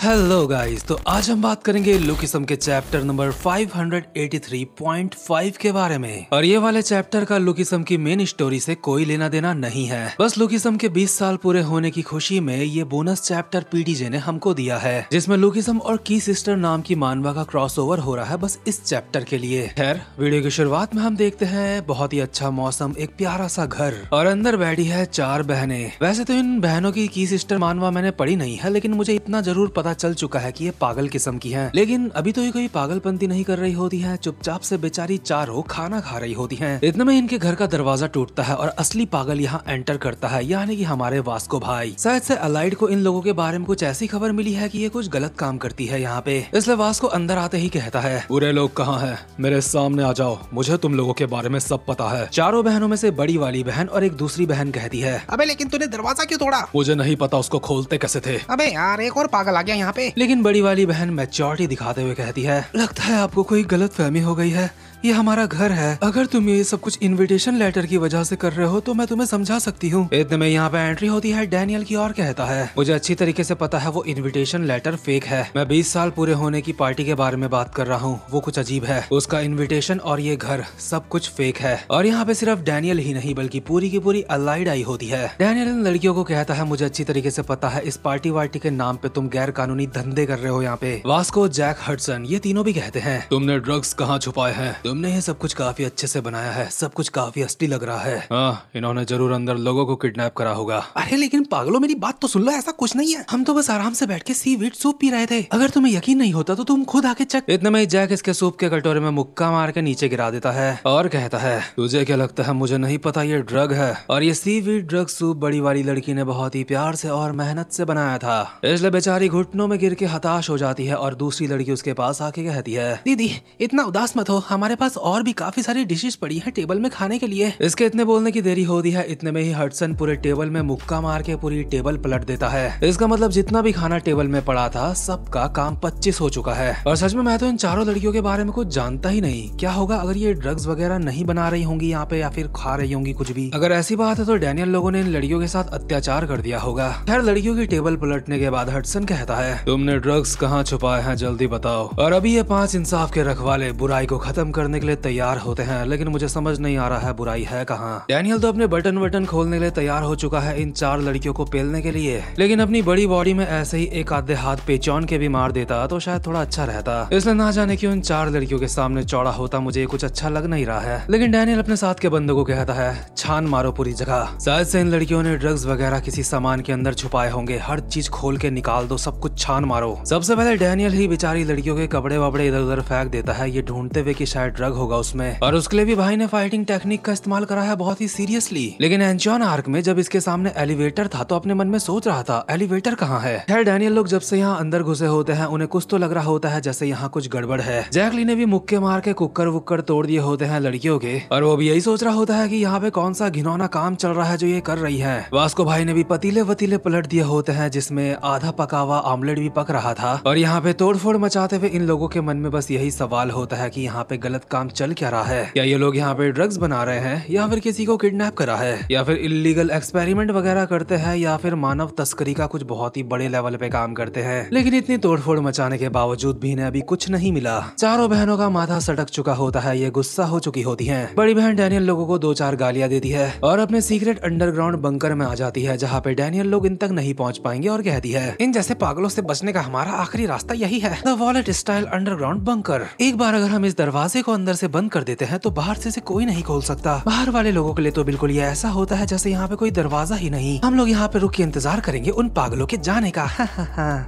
Hello guys, तो आज हम बात करेंगे लुकिसम के चैप्टर नंबर 583.5 के बारे में। और ये वाले चैप्टर का लुकिसम की मेन स्टोरी से कोई लेना देना नहीं है। बस लुकिसम के 20 साल पूरे होने की खुशी में ये बोनस चैप्टर पीटीजे ने हमको दिया है, जिसमें लुकिसम और की सिस्टर नाम की मानवा का क्रॉसओवर हो रहा है बस इस चैप्टर के लिए। खैर, वीडियो की शुरुआत में हम देखते हैं बहुत ही अच्छा मौसम, एक प्यारा सा घर और अंदर बैठी है 4 बहनें। वैसे तो इन बहनों की सिस्टर मानवा मैंने पढ़ी नहीं है, लेकिन मुझे इतना जरूर पता चल चुका है कि ये पागल किस्म की हैं। लेकिन अभी तो ये कोई पागलपंती नहीं कर रही होती है, चुपचाप से बेचारी चारों खाना खा रही होती हैं। इतने में इनके घर का दरवाजा टूटता है और असली पागल यहाँ एंटर करता है, यानी कि हमारे वास्को भाई। शायद से अलाइड को इन लोगों के बारे में कुछ ऐसी खबर मिली है कि ये कुछ गलत काम करती है यहाँ पे, इसलिए वास्को अंदर आते ही कहता है, बुरे लोग कहाँ हैं? मेरे सामने आ जाओ, मुझे तुम लोगों के बारे में सब पता है। चारों बहनों में से बड़ी वाली बहन और एक दूसरी बहन कहती है, अबे लेकिन तूने दरवाजा क्यों तोड़ा? मुझे नहीं पता उसको खोलते कैसे थे। अबे यार, एक और पागल आ गया यहाँ पे। लेकिन बड़ी वाली बहन मैच्योरिटी दिखाते हुए कहती है, लगता है आपको कोई गलत फहमी हो गई है, ये हमारा घर है। अगर तुम ये सब कुछ इनविटेशन लेटर की वजह से कर रहे हो तो मैं तुम्हें समझा सकती हूँ। इतने में यहाँ पे एंट्री होती है डैनियल की और कहता है, मुझे अच्छी तरीके से पता है वो इनविटेशन लेटर फेक है। मैं 20 साल पूरे होने की पार्टी के बारे में बात कर रहा हूँ, वो कुछ अजीब है। उसका इन्विटेशन और ये घर सब कुछ फेक है। और यहाँ पे सिर्फ डैनियल ही नहीं बल्कि पूरी की पूरी अलाइड आई होती है। डैनियल इन लड़कियों को कहता है, मुझे अच्छी तरीके से पता है इस पार्टी वार्टी के नाम पे तुम गैर कानूनी धंधे कर रहे हो यहाँ पे। वास्को, जैक, हडसन ये तीनों भी कहते हैं, तुमने ड्रग्स कहाँ छुपाए हैं? तुमने ये सब कुछ काफी अच्छे से बनाया है, सब कुछ काफी असली लग रहा है। हाँ, इन्होंने जरूर अंदर लोगों को किडनैप करा होगा। अरे लेकिन पागलों, मेरी बात तो सुन लो, ऐसा कुछ नहीं है। हम तो बस आराम से बैठ के सीवीड सूप पी रहे थे। अगर तुम्हें यकीन नहीं होता तो तुम खुद आके चेक। इतने में जैक इसके सूप के कटोरे में मुक्का मार के नीचे गिरा देता है और कहता है, तुझे क्या लगता है मुझे नहीं पता ये ड्रग है? और ये सीवीड ड्रग सूप बड़ी वाली लड़की ने बहुत ही प्यार से और मेहनत से बनाया था, इसलिए बेचारी घुटनों में गिर के हताश हो जाती है। और दूसरी लड़की उसके पास आके कहती है, दीदी इतना उदास मत हो, हमारे पास और भी काफी सारी डिशेस पड़ी हैं टेबल में खाने के लिए। इसके इतने बोलने की देरी होती है, इतने में ही हडसन पूरे टेबल में मुक्का मार के पूरी टेबल पलट देता है। इसका मतलब जितना भी खाना टेबल में पड़ा था सबका काम 25 हो चुका है। और सच में मैं तो इन चारों लड़कियों के बारे में कुछ जानता ही नहीं। क्या होगा अगर ये ड्रग्स वगैरह नहीं बना रही होंगी यहाँ पे, या फिर खा रही होंगी कुछ भी। अगर ऐसी बात है तो डैनियल लोगों ने इन लड़कियों के साथ अत्याचार कर दिया होगा। खैर, लड़कियों की टेबल पलटने के बाद हडसन कहता है, तुमने ड्रग्स कहाँ छुपाए हैं, जल्दी बताओ। और अभी ये 5 इंसाफ के रखवाले बुराई को खत्म करने के लिए तैयार होते हैं, लेकिन मुझे समझ नहीं आ रहा है बुराई है कहाँ। डैनियल तो अपने बटन खोलने के लिए तैयार हो चुका है इन 4 लड़कियों को पेलने के लिए, लेकिन अपनी बड़ी बॉडी में ऐसे ही एक आधे हाथ पेचौन के भी मार देता तो शायद थोड़ा अच्छा रहता। इसलिए ना जाने क्यों इन 4 लड़कियों के सामने चौड़ा होता, मुझे कुछ अच्छा लग नहीं रहा है। लेकिन डैनियल अपने साथ के बंदों को कहता है, छान मारो पूरी जगह। शायद से इन लड़कियों ने ड्रग्स वगैरह किसी सामान के अंदर छुपाए होंगे, हर चीज खोल के निकाल दो, सब कुछ छान मारो। सबसे पहले डैनियल ही बेचारी लड़कियों के कपड़े वपड़े इधर उधर फेंक देता है, ये ढूंढते हुए कि शायद ड्रग होगा उसमें। और उसके लिए भी भाई ने फाइटिंग टेक्निक का इस्तेमाल करा है बहुत ही सीरियसली। लेकिन एंचॉन आर्क में जब इसके सामने एलिवेटर था तो अपने मन में सोच रहा था, एलिवेटर कहाँ है? खैर, डैनियल लोग जब से यहाँ अंदर घुसे होते हैं उन्हें कुछ तो लग रहा होता है जैसे यहाँ कुछ गड़बड़ है। जैकली ने भी मुक्के मार के कुकर वुक्कर तोड़ दिए होते हैं लड़कियों के, और वो भी यही सोच रहा होता है कि यहाँ पे कौन सा घिनौना काम चल रहा है जो ये कर रही है। वास्को भाई ने भी पतीले वतीले पलट दिए होते हैं जिसमें आधा पका हुआ ऑमलेट भी पक रहा था। और यहाँ पे तोड़फोड़ मचाते हुए इन लोगों के मन में बस यही सवाल होता है कि यहाँ पे गलत काम चल क्या रहा है। क्या ये लोग यहाँ पे ड्रग्स बना रहे हैं, या फिर किसी को किडनैप करा है, या फिर इलीगल एक्सपेरिमेंट वगैरह करते हैं, या फिर मानव तस्करी का कुछ बहुत ही बड़े लेवल पे काम करते हैं। लेकिन इतनी तोड़फोड़ मचाने के बावजूद भी इन्हें अभी कुछ नहीं मिला। चारों बहनों का माथा सटक चुका होता है, ये गुस्सा हो चुकी होती हैं। बड़ी बहन डैनियल लोगों को 2-4 गालियां देती है और अपने सीक्रेट अंडरग्राउंड बंकर में आ जाती है, जहाँ पे डैनियल लोग इन तक नहीं पहुँच पाएंगे, और कहती है, इन जैसे पागलों से बचने का हमारा आखिरी रास्ता यही है, the wallet style underground bunker. एक बार अगर हम इस दरवाजे को अंदर से बंद कर देते हैं तो बाहर से कोई नहीं खोल सकता। बाहर वाले लोगों के लिए तो बिल्कुल ये ऐसा होता है जैसे यहाँ पे कोई दरवाजा ही नहीं। हम लोग यहाँ पे रुक के इंतजार करेंगे उन पागलों के जाने का।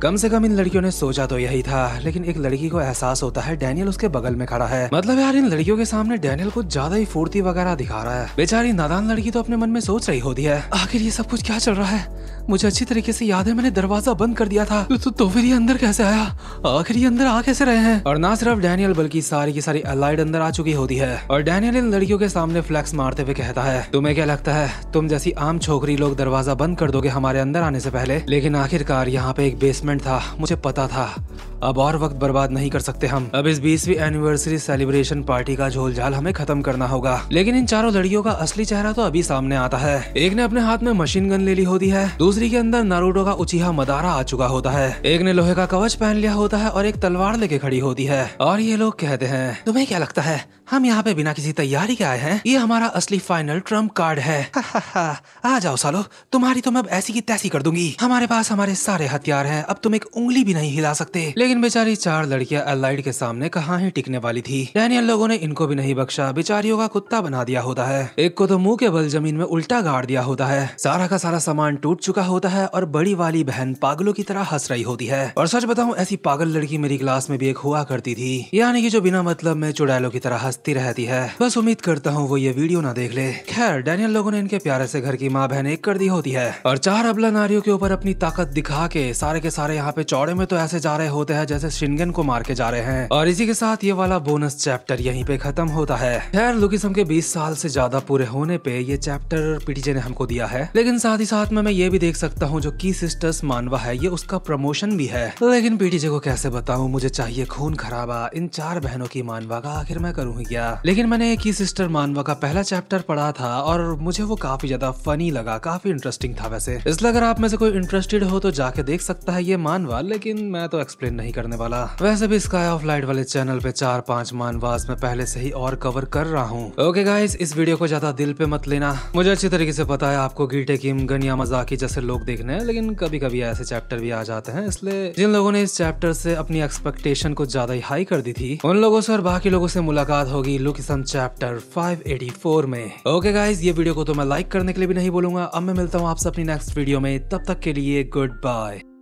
कम से कम इन लड़कियों ने सोचा तो यही था। लेकिन एक लड़की को एहसास होता है डैनियल उसके बगल में खड़ा है। मतलब यार, इन लड़कियों के सामने डैनियल कुछ ज्यादा ही फुर्ती वगैरह दिखा रहा है। बेचारी नादान लड़की तो अपने मन में सोच रही होती है, आखिर ये सब कुछ क्या चल रहा है? मुझे अच्छी तरीके से याद है मैंने दरवाजा बंद कर दिया था, तो फिर ये अंदर कैसे आया? आखिर ये अंदर आ कैसे रहे हैं? और ना सिर्फ डैनियल बल्कि सारी की सारी अलाइड एलाइड अंदर आ चुकी होती है और डैनियल इन लड़कियों के सामने फ्लैक्स मारते हुए कहता है, तुम्हें क्या लगता है तुम जैसी आम छोकरी लोग दरवाजा बंद कर दोगे हमारे अंदर आने से पहले? लेकिन आखिरकार यहाँ पे एक बेसमेंट था, मुझे पता था। अब और वक्त बर्बाद नहीं कर सकते हम। अब इस 20वीं एनिवर्सरी सेलिब्रेशन पार्टी का झोलझाल हमें खत्म करना होगा। लेकिन इन चारों लड़कियों का असली चेहरा तो अभी सामने आता है। एक ने अपने हाथ में मशीन गन ले ली होती है, दूसरी के अंदर नारुतो का उचिहा मदारा आ चुका होता है, एक ने लोहे का कवच पहन लिया होता है और एक तलवार लेके खड़ी होती है। और ये लोग कहते हैं, तुम्हें क्या लगता है हम यहाँ पे बिना किसी तैयारी के आए हैं? ये हमारा असली फाइनल ट्रम्प कार्ड है। आ जाओ सालो, तुम्हारी तो मैं अब ऐसी की तैसी कर दूंगी। हमारे पास हमारे सारे हथियार हैं, अब तुम एक उंगली भी नहीं हिला सकते। लेकिन बेचारी चार लड़कियां एलाइड के सामने कहाँ ही टिकने वाली थी। डैनियल लोगों ने इनको भी नहीं बख्शा, बेचारियों का कुत्ता बना दिया होता है। एक को तो मुंह के बल जमीन में उल्टा गाड़ दिया होता है। सारा का सारा सामान टूट चुका होता है और बड़ी वाली बहन पागलों की तरह हंस रही होती है। और सच बताऊं, ऐसी पागल लड़की मेरी क्लास में भी एक हुआ करती थी, यानी कि जो बिना मतलब में चुड़ैलों की तरह हंसती रहती है। बस उम्मीद करता हूँ वो ये वीडियो ना देख ले। खैर, डैनियल लोगों ने इनके प्यारे से घर की माँ बहन एक कर दी होती है और चार अबला नारियों के ऊपर अपनी ताकत दिखा के सारे यहाँ पे चौड़े में तो ऐसे जा रहे होते हैं जैसे शिनगन को मार के जा रहे हैं। और इसी के साथ ये वाला बोनस चैप्टर यहीं पे खत्म होता है। खैर, लुकिसम के 20 साल से ज्यादा पूरे होने पे ये चैप्टर पीटीजे ने हमको दिया है, लेकिन साथ ही साथ में मैं ये भी देख सकता हूँ जो की सिस्टर्स मानवा है ये उसका प्रमोशन भी है। लेकिन पीटीजे को कैसे बताऊँ, मुझे चाहिए खून खराबा इन चार बहनों की मानवा का, आखिर मैं करूँ क्या। लेकिन मैंने की सिस्टर मानवा का पहला चैप्टर पढ़ा था और मुझे वो काफी ज्यादा फनी लगा, काफी इंटरेस्टिंग था वैसे। इसलिए अगर आप में से कोई इंटरेस्टेड हो तो जाके देख सकता है ये मानवा, लेकिन मैं तो एक्सप्लेन नहीं करने वाला। वैसे भी स्काई ऑफ लाइट वाले चैनल पे 4-5 मानवास में पहले से ही और कवर कर रहा हूँ। ओके गाइस, इस वीडियो को ज्यादा दिल पे मत लेना। मुझे अच्छी तरीके से पता है आपको गीटे किम, गनिया मजाकी जैसे लोग देखने हैं, लेकिन कभी कभी ऐसे चैप्टर भी आ जाते हैं। इसलिए जिन लोगों ने इस चैप्टर से अपनी एक्सपेक्टेशन को ज्यादा ही हाई कर दी थी, उन लोगों से और बाकी लोगों से मुलाकात होगी लुकिसम चैप्टर 584 में। ओके गाइस, ये वीडियो को तो मैं लाइक करने के लिए भी नहीं बोलूंगा। अब मैं मिलता हूँ आपसे अपनी नेक्स्ट वीडियो में, तब तक के लिए गुड बाय।